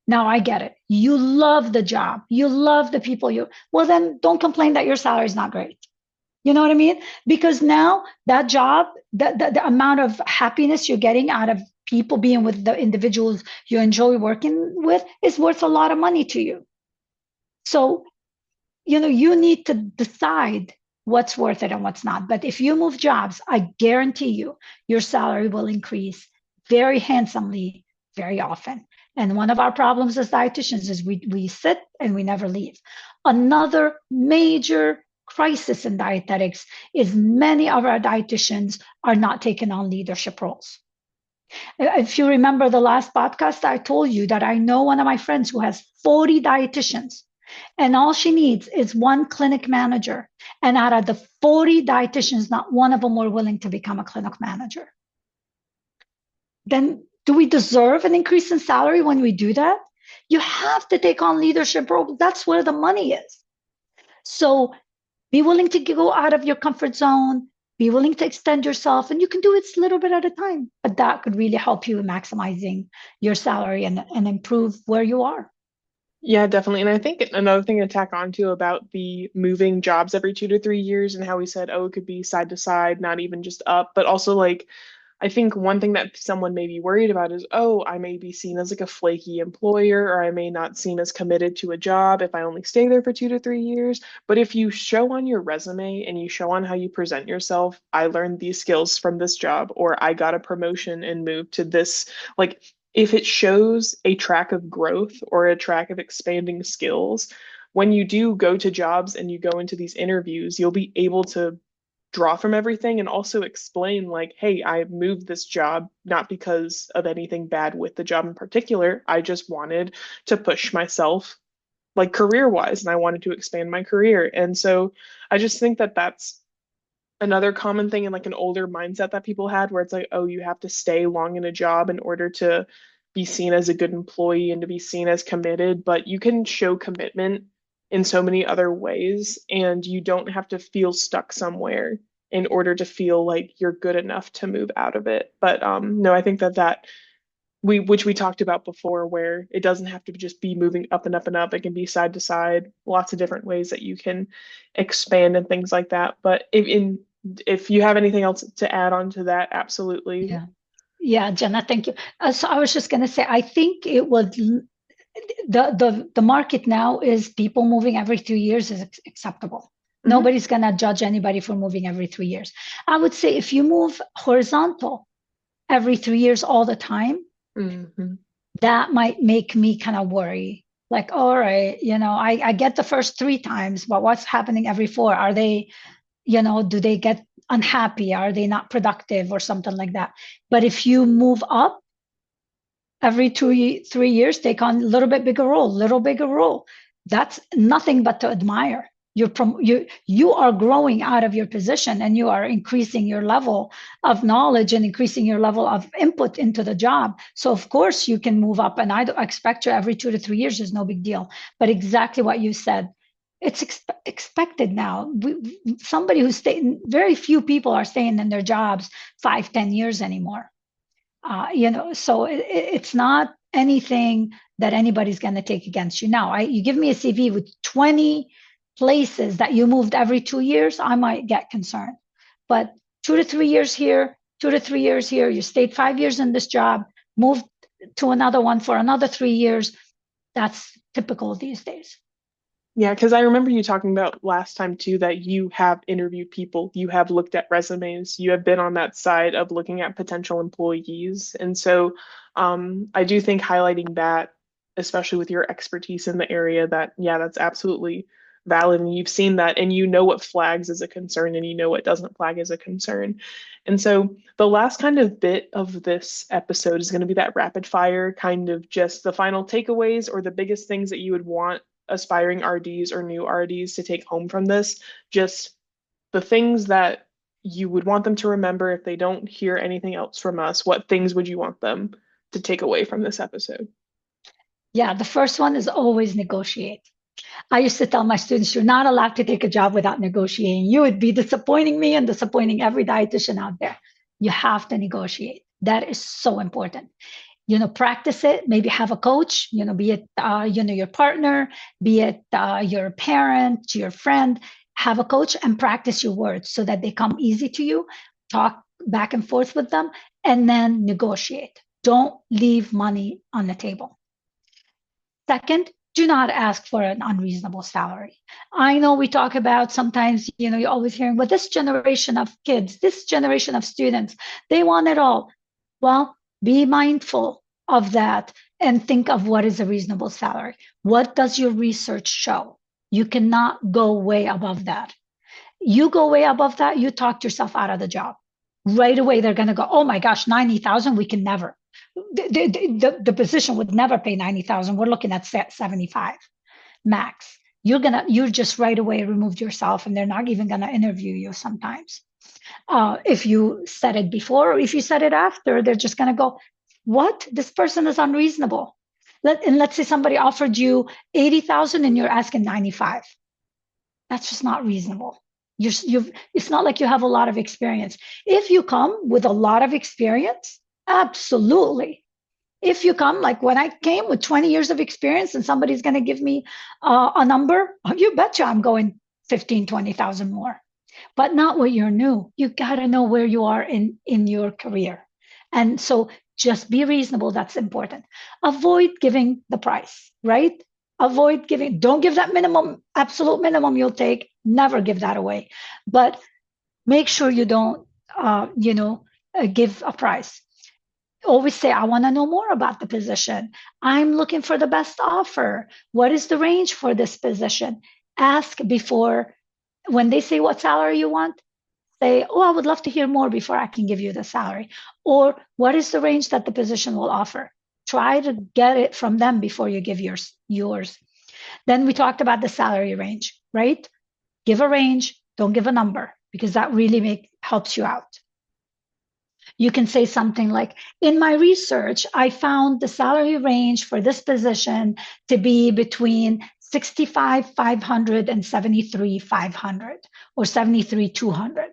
Now I get it. You love the job. You love the people well, then don't complain that your salary is not great. You know what I mean? Because now that job, the amount of happiness you're getting out of people being with the individuals you enjoy working with is worth a lot of money to you. So, you need to decide what's worth it and what's not. But if you move jobs, I guarantee you, your salary will increase very handsomely, very often. And one of our problems as dietitians is we sit and we never leave. Another major crisis in dietetics is many of our dietitians are not taking on leadership roles. If you remember the last podcast, I told you that I know one of my friends who has 40 dietitians, and all she needs is one clinic manager. And out of the 40 dietitians, not one of them were willing to become a clinic manager. Then do we deserve an increase in salary when we do that? You have to take on leadership roles. That's where the money is. So be willing to go out of your comfort zone, be willing to extend yourself, and you can do it a little bit at a time. But that could really help you in maximizing your salary and improve where you are. Yeah, definitely. And I think another thing to tack on to about the moving jobs every 2 to 3 years and how we said, oh, it could be side to side, not even just up, but also like I think one thing that someone may be worried about is, oh, I may be seen as like a flaky employer, or I may not seem as committed to a job if I only stay there for 2 to 3 years. But if you show on your resume and you show on how you present yourself, I learned these skills from this job, or I got a promotion and moved to this, like if it shows a track of growth or a track of expanding skills, when you do go to jobs and you go into these interviews, you'll be able to draw from everything and also explain like, hey, I moved this job not because of anything bad with the job in particular. I just wanted to push myself like career wise and I wanted to expand my career. And so I just think that that's another common thing in like an older mindset that people had where it's like, oh, you have to stay long in a job in order to be seen as a good employee and to be seen as committed. But you can show commitment in so many other ways, and you don't have to feel stuck somewhere in order to feel like you're good enough to move out of it. But no, I think that which we talked about before, where it doesn't have to just be moving up and up and up. It can be side to side, lots of different ways that you can expand and things like that. But if you have anything else to add on to that, absolutely. Yeah, Jenna, thank you. So I was just going to say, I think it would the market now is people moving every 3 years is acceptable. Mm-hmm. Nobody's going to judge anybody for moving every 3 years. I would say if you move horizontal every 3 years all the time, mm-hmm. that might make me kind of worry. Like, all right, I get the first 3 times, but what's happening every 4? Are they, do they get unhappy? Are they not productive or something like that? But if you move up every 3 years, take on a little bigger role, that's nothing but to admire. You are growing out of your position and you are increasing your level of knowledge and increasing your level of input into the job. So of course you can move up, and I expect you every 2 to 3 years is no big deal. But exactly what you said, it's expected now. Somebody who's staying, very few people are staying in their jobs 5-10 years anymore. So it's not anything that anybody's going to take against you. Now, you give me a CV with 20 places that you moved every 2 years, I might get concerned. But 2 to 3 years here, 2 to 3 years here, you stayed 5 years in this job, moved to another one for another 3 years. That's typical these days. Yeah, because I remember you talking about last time too that you have interviewed people, you have looked at resumes, you have been on that side of looking at potential employees. And so I do think highlighting that, especially with your expertise in the area, that, yeah, that's absolutely valid. And you've seen that and you know what flags as a concern and you know what doesn't flag as a concern. And so the last kind of bit of this episode is going to be that rapid fire, kind of just the final takeaways or the biggest things that you would want aspiring RDs or new RDs to take home from this, just the things that you would want them to remember if they don't hear anything else from us. What things would you want them to take away from this episode? Yeah, the first one is always negotiate. I used to tell my students, you're not allowed to take a job without negotiating. You would be disappointing me and disappointing every dietitian out there. You have to negotiate. That is so important. Practice it, maybe have a coach, be it, your partner, be it your parent, your friend, have a coach and practice your words so that they come easy to you. Talk back and forth with them and then negotiate. Don't leave money on the table. Second, do not ask for an unreasonable salary. I know we talk about sometimes, you're always hearing, well, this generation of kids, this generation of students, they want it all. Well, be mindful of that and think of what is a reasonable salary. What does your research show? You cannot go way above that. You go way above that, you talked yourself out of the job. Right away, they're going to go, oh my gosh, 90,000, we can never. The position would never pay 90,000. We're looking at 75 max. You just right away removed yourself and they're not even going to interview you sometimes. If you said it before or if you said it after, they're just going to go, what? This person is unreasonable. Let's say somebody offered you 80,000 and you're asking 95. That's just not reasonable. It's not like you have a lot of experience. If you come with a lot of experience, absolutely. If you come, like when I came with 20 years of experience and somebody's going to give me a number, you betcha I'm going 15, 20,000 more. But not when you're new. You got to know where you are in your career. And so just be reasonable. That's important. Avoid giving the price, right? Avoid giving, don't give that minimum, absolute minimum you'll take. Never give that away. But make sure you don't, give a price. Always say, I want to know more about the position. I'm looking for the best offer. What is the range for this position? Ask before, when they say what salary you want, say, oh, I would love to hear more before I can give you the salary. Or what is the range that the position will offer? Try to get it from them before you give yours. Then we talked about the salary range, right? Give a range, don't give a number, because that really helps you out. You can say something like, in my research, I found the salary range for this position to be between 65,500 and 73,500 or 73,200.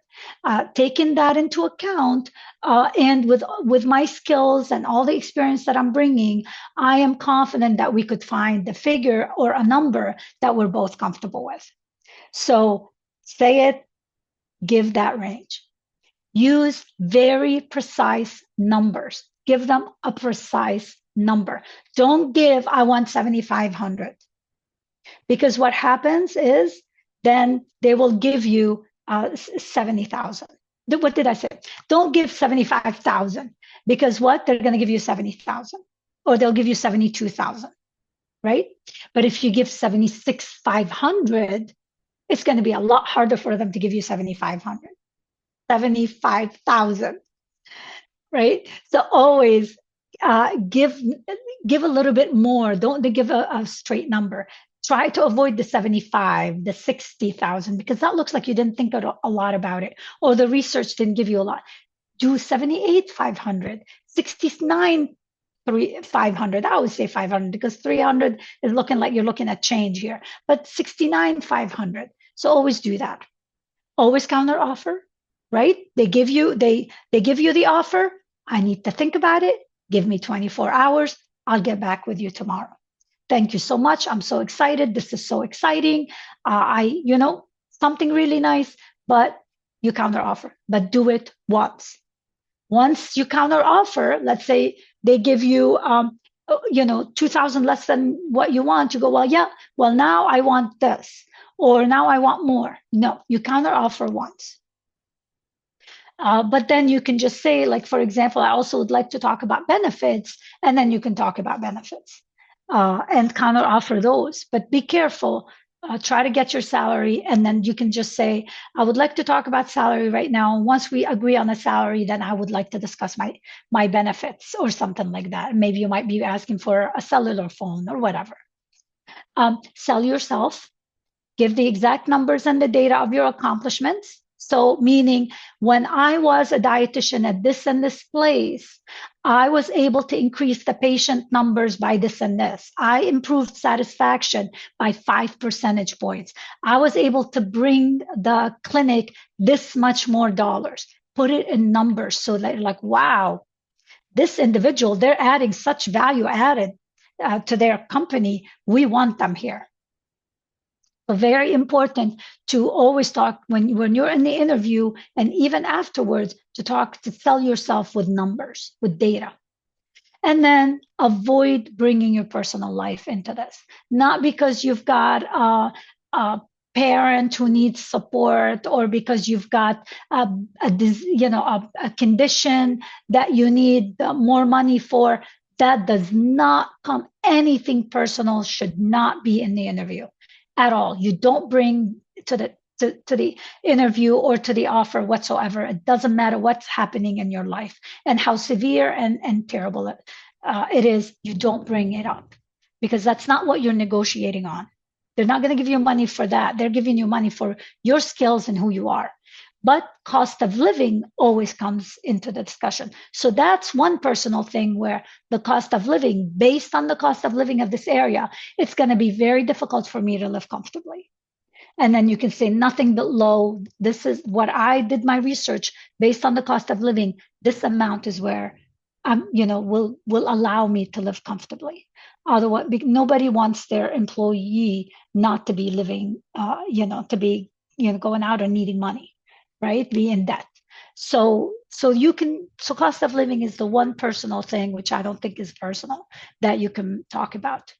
Taking that into account, and with my skills and all the experience that I'm bringing, I am confident that we could find the figure or a number that we're both comfortable with. So say it, give that range. Use very precise numbers. Give them a precise number. Don't give, I want 7,500. Because what happens is then they will give you 70,000. What did I say? Don't give 75,000, because what? They're going to give you 70,000, or they'll give you 72,000, right? But if you give 76,500, it's going to be a lot harder for them to give you 7,500. 75,000, right? So always give a little bit more. Don't give a straight number. Try to avoid the 75, the 60,000, because that looks like you didn't think a lot about it, or the research didn't give you a lot. Do 78,500, 69,500. I always say 500 because 300 is looking like you're looking at change here, but 69,500. So always do that. Always counter offer, right? They give you the offer. I need to think about it. Give me 24 hours. I'll get back with you tomorrow. Thank you so much. I'm so excited. This is so exciting. Something really nice, but you counter offer, but do it once. Once you counter offer, let's say they give you, 2,000 less than what you want. You go, well, now I want this, or now I want more. No, you counter offer once. But then you can just say, like, for example, I also would like to talk about benefits, and then you can talk about benefits and counter offer those. But be careful. Try to get your salary, and then you can just say, I would like to talk about salary right now. Once we agree on a salary, then I would like to discuss my benefits or something like that. Maybe you might be asking for a cellular phone or whatever. Sell yourself. Give the exact numbers and the data of your accomplishments. So meaning, when I was a dietitian at this and this place, I was able to increase the patient numbers by this and this. I improved satisfaction by 5 percentage points. I was able to bring the clinic this much more dollars. Put it in numbers so that you're like, wow, this individual, they're adding such value added to their company. We want them here. So very important to always talk when you're in the interview, and even afterwards, to sell yourself with numbers, with data. And then avoid bringing your personal life into this. Not because you've got a parent who needs support, or because you've got a condition that you need more money for. That does not come. Anything personal should not be in the interview at all. You don't bring to the interview or to the offer whatsoever. It doesn't matter what's happening in your life and how severe and terrible it is. You don't bring it up, because that's not what you're negotiating on. They're not going to give you money for that. They're giving you money for your skills and who you are. but cost of living always comes into the discussion. So that's one personal thing where the cost of living, based on the cost of living of this area, it's going to be very difficult for me to live comfortably. And then you can say nothing but low. This is what I did my research based on the cost of living. This amount is where will allow me to live comfortably. Otherwise, nobody wants their employee not to be living, to be going out and needing money, right? Be in debt. So cost of living is the one personal thing, which I don't think is personal, that you can talk about.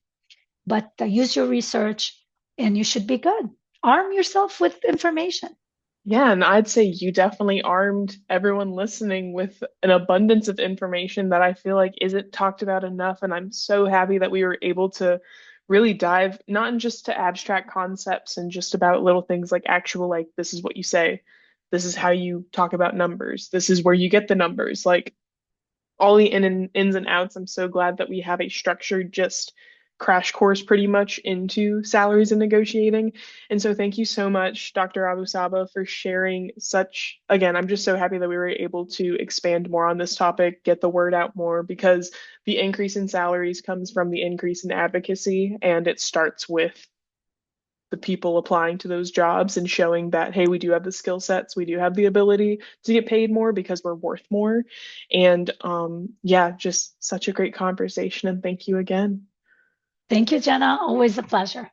But use your research, and you should be good. Arm yourself with information. Yeah, and I'd say you definitely armed everyone listening with an abundance of information that I feel like isn't talked about enough. And I'm so happy that we were able to really dive not just to abstract concepts and just about little things like actual, like, this is what you say, this is how you talk about numbers, this is where you get the numbers, like all the ins and outs. I'm so glad that we have a structured just crash course pretty much into salaries and negotiating. And so thank you so much, Dr. AbuSabha, for sharing such, again, I'm just so happy that we were able to expand more on this topic, get the word out more, because the increase in salaries comes from the increase in advocacy, and it starts with the people applying to those jobs and showing that, hey, we do have the skill sets, we do have the ability to get paid more because we're worth more. And yeah, just such a great conversation. And thank you again. Thank you, Jenna. Always a pleasure.